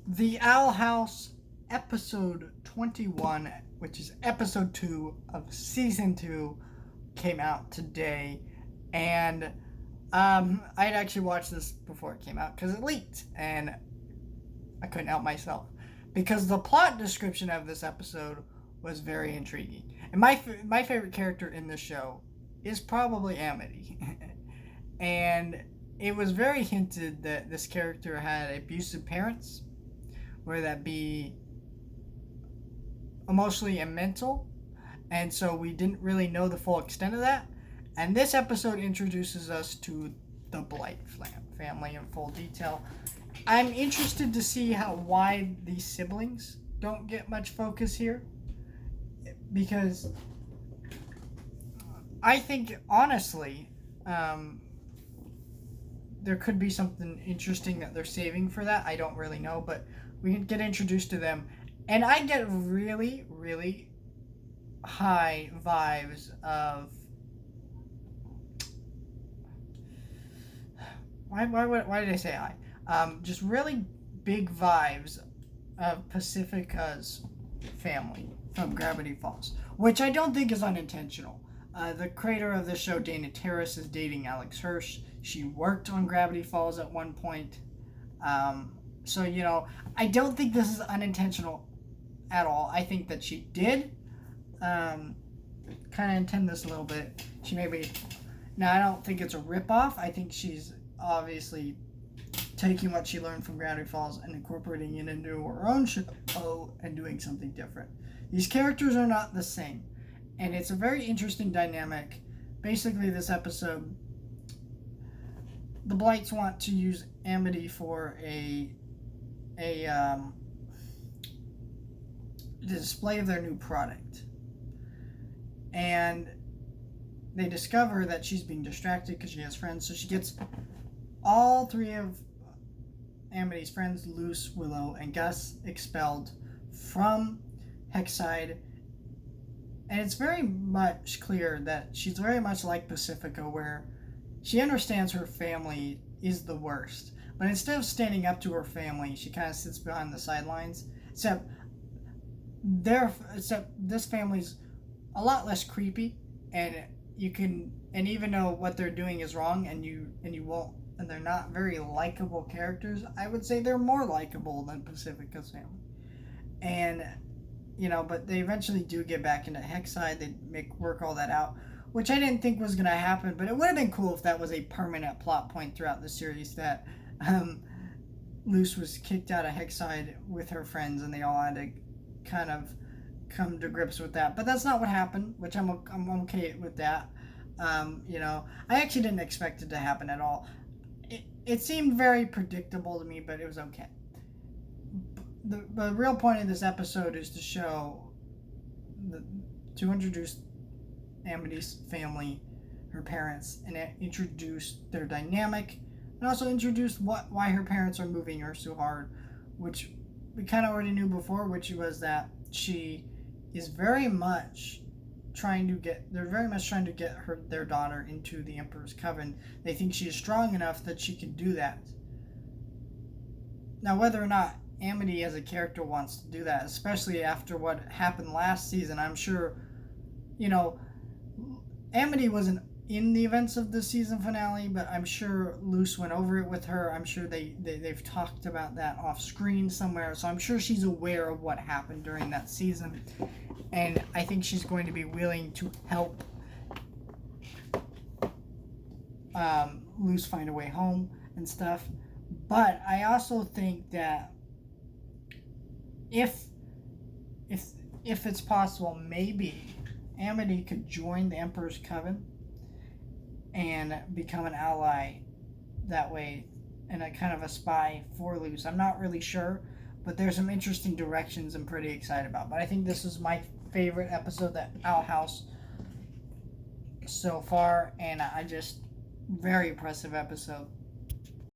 The Owl House episode 21, which is episode 2 of season 2, came out today. And I'd actually watched this before it came out because it leaked and I couldn't help myself. Because the plot description of this episode was very intriguing. And my favorite character in the show is probably Amity. And it was very hinted that this character had abusive parents, whether that be emotionally and mental. And so we didn't really know the full extent of that. And this episode introduces us to the Blight family in full detail. I'm interested to see why these siblings don't get much focus here, because I think honestly, there could be something interesting that they're saving for that. I don't really know, but we can get introduced to them, and I get really, really high vibes of why did I say high? Just really big vibes of Pacifica's family from Gravity Falls, which I don't think is unintentional. The creator of the show, Dana Terrace, is dating Alex Hirsch. She worked on Gravity Falls at one point. So, I don't think this is unintentional at all. I think that she did kind of intend this a little bit. She maybe. Now, I don't think it's a ripoff. I think she's obviously taking what she learned from Gravity Falls and incorporating it into her own show and doing something different. These characters are not the same, and it's a very interesting dynamic. Basically, this episode, the Blights want to use Amity for a display of their new product, and they discover that she's being distracted because she has friends, so she gets all three of Amity's friends, Luce, Willow, and Gus, expelled from Hexside. And it's very much clear that she's very much like Pacifica, where she understands her family is the worst. But instead of standing up to her family, she kind of sits behind the sidelines. Except this family's a lot less creepy, and even though what they're doing is wrong, and you won't, and they're not very likable characters, I would say they're more likable than Pacifica's family. And but they eventually do get back into Hexside. They work all that out, which I didn't think was going to happen, but it would have been cool if that was a permanent plot point throughout the series, that Luce was kicked out of Hexside with her friends, and they all had to kind of come to grips with that. But that's not what happened, which I'm okay with that. I actually didn't expect it to happen at all. It seemed very predictable to me, but it was okay. The real point of this episode is to to introduce Amity's family, her parents, and introduce their dynamic, and also introduce why her parents are moving her so hard, which we kind of already knew before, which was that she is very much they're very much trying to get their daughter into the Emperor's Coven. They think she is strong enough that she can do that. Now, whether or not Amity as a character wants to do that, especially after what happened last season, I'm sure, Amity wasn't in the events of the season finale, but I'm sure Luce went over it with her. I'm sure they've talked about that off screen somewhere, so I'm sure she's aware of what happened during that season. And I think she's going to be willing to help Luce find a way home and stuff. But I also think that if it's possible, maybe Amity could join the Emperor's Coven and become an ally that way, and a kind of a spy for Luce. I'm not really sure, but there's some interesting directions I'm pretty excited about. But I think this is my favorite episode, that Owl House, so far, and very impressive episode.